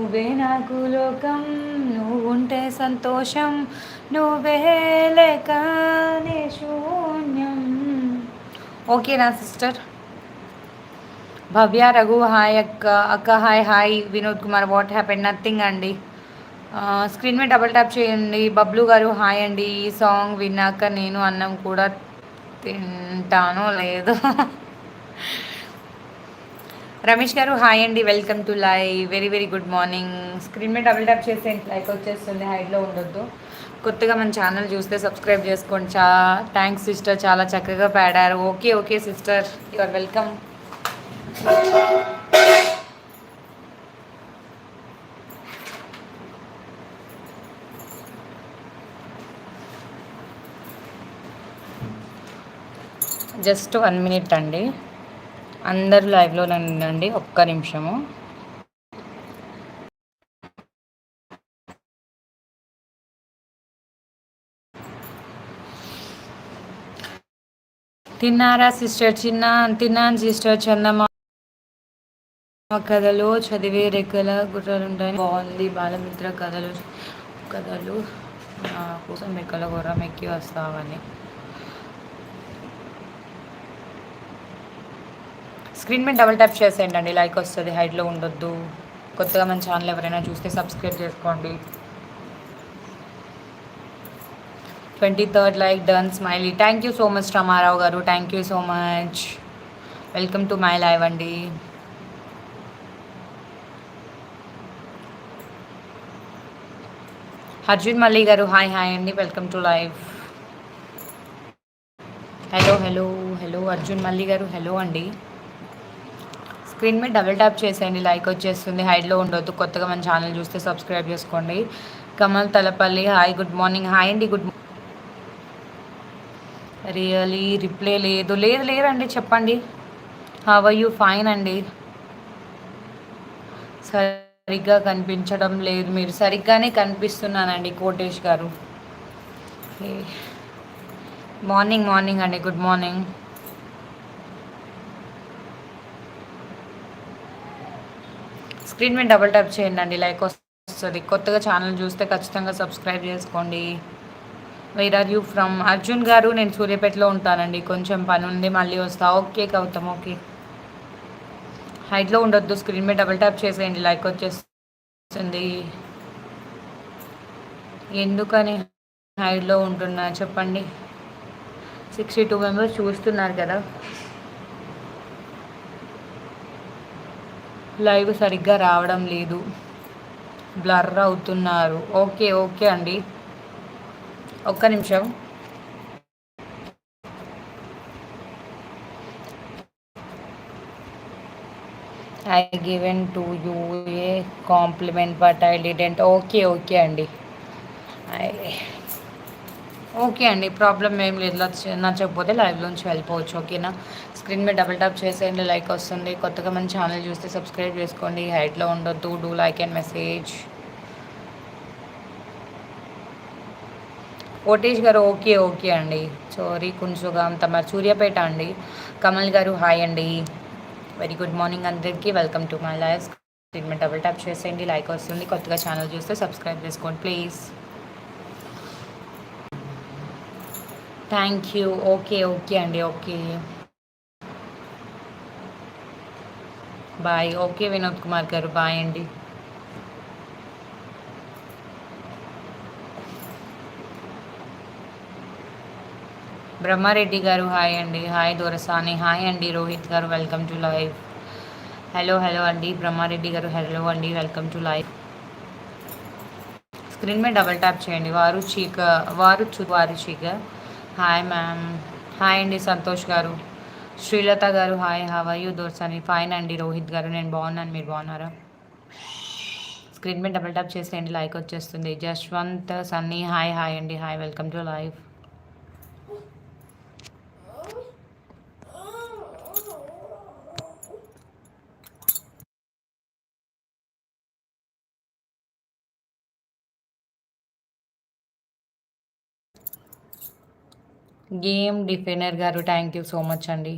నువ్వే నాకు లోకం, నువ్వుంటే సంతోషం, నువ్వే లేకనే శూన్యం. ఓకేనా సిస్టర్? భవ్య రఘు హాయ్ అక్క. అక్క hi hi. Vinod Kumar what happen? Nothing అండి. స్క్రీన్ మీద డబుల్ ట్యాప్ చేయండి. బబ్లు గారు హాయ్ అండి. ఈ సాంగ్ విన్నాక నేను అన్నం కూడా తింటానో లేదో. రమేష్ గారు హాయ్ అండి. Welcome to live. Very very good morning. Screen మీద డబుల్ ట్యాప్ చేస్తే లైక్ వచ్చేస్తుంది. హైడ్లో ఉండొద్దు. కొత్తగా మన ఛానల్ చూస్తే సబ్స్క్రైబ్ చేసుకోండి. థ్యాంక్స్ సిస్టర్, చాలా చక్కగా పాడారు. Okay okay sister, you are welcome. Just 1 minute అండి. అందరూ లైవ్లో ఉండండి, ఒక్క నిమిషము. తిన్నారా సిస్టర్? తిన్నాను సిస్టర్. చందమా కథలు చదివే రెక్కల గుర్రాలుంటాయి. బాగుంది. బాలమిత్ర కథలు కథలు నా కోసం రెక్కల గుర్రం ఎక్కి వస్తావని. స్క్రీన్ మీద డబుల్ ట్యాప్ చేసేయండి, లైక్ వస్తుంది. హైట్లో ఉండొద్దు. కొత్తగా మన ఛానల్ ఎవరైనా చూస్తే సబ్స్క్రైబ్ చేసుకోండి. 23rd like done. Smiley. Thank you so much Ramarao garu, thank you so much. Welcome to my live అండి. అర్జున్ మల్లి గారు హాయ్ హాయ్ అండి. Welcome to live. Hello hello hello Arjun Malli garu, hello అండి. స్క్రీన్ మీద డబుల్ ట్యాప్ చేసేయండి, లైక్ వచ్చేస్తుంది. హైడ్లో ఉండొద్దు. కొత్తగా మన ఛానల్ చూస్తే సబ్స్క్రైబ్ చేసుకోండి. Kamal Talapalli hi, good morning. Hi అండి, గుడ్ మార్నింగ్. రియలీ రిప్లై లేదండి, చెప్పండి. How are you? ఫైన్ అండి. సరిగ్గా కనిపించడం లేదు. మీరు సరిగ్గానే కనిపిస్తున్నానండి కోటేష్ గారు. మార్నింగ్ అండి, గుడ్ మార్నింగ్. స్క్రీన్ మీద డబుల్ ట్యాప్ చేయండి అండి, లైక్ వస్తుంది. కొత్తగా ఛానల్ చూస్తే ఖచ్చితంగా సబ్స్క్రైబ్ చేసుకోండి. Where are you from? Arjun garu, నేను సూర్యాపేటలో ఉంటానండి. కొంచెం పని ఉంది, మళ్ళీ వస్తా. Okay Gautam, okay. హైట్లో ఉండొద్దు. స్క్రీన్ మీద డబుల్ ట్యాప్ చేసేయండి, లైక్ వచ్చేస్తుంది. ఎందుకని హైట్లో ఉంటున్నా చెప్పండి. 62 మెంబర్స్ చూస్తున్నారు కదా. లైవ్ సరిగ్గా రావడం లేదు, బ్లర్ అవుతున్నారు. ఓకే ఓకే అండి, ఒక్క నిమిషం. I given to you a compliment but I didn't. Okay okay అండి. ఓకే అండి, ప్రాబ్లం ఏం లేదు. నచ్చకపోతే లైవ్లోంచి వెళ్ళిపోవచ్చు. ఓకేనా? స్క్రీన్ మీద డబుల్ ట్యాప్ చేసేయండి, లైక్ వస్తుంది. కొత్తగా మన ఛానల్ చూస్తే సబ్స్క్రైబ్ చేసుకోండి. హైట్లో ఉండొద్దు. Do like and message. Kotesh garu okay okay అండి. సారీ కుంసుగా తమ సూర్యాపేట అండి. కమల్ గారు హాయ్ అండి. వెరీ గుడ్ మార్నింగ్ అందరికీ. Welcome to my live. Screen మీద డబుల్ ట్యాప్ చేసేయండి, లైక్ వస్తుంది. కొత్తగా ఛానల్ చూస్తే సబ్స్క్రైబ్ చేసుకోండి please. Thank you. Okay okay అండి, okay bye. Okay Vinod Kumar garu, bye అండి. బ్రహ్మారెడ్డి గారు హాయ్ అండి. హాయ్ దొరసాని హాయ్ అండి. రోహిత్ గారు welcome to live. Hello hello అండి. బ్రహ్మారెడ్డి గారు హలో అండి, వెల్కమ్ టు లైవ్. స్క్రీన్ మీద డబల్ ట్యాప్ చేయండి. వారు చీక హాయ్ మ్యామ్. హాయ్ అండి Santosh garu. Srilatha garu hi, how are you దోర్సాని? ఫైన్ అండి. రోహిత్ గారు నేను బాగున్నాను, మీరు బాగున్నారా? స్క్రీన్ మీద డబల్ ట్యాప్ చేసేయండి, లైక్ వచ్చేస్తుంది. జశ్వంత్ సన్నీ హాయ్ హాయ్ అండి. Hi, welcome to live. Game definer గారు థ్యాంక్ యూ సో మచ్ అండి.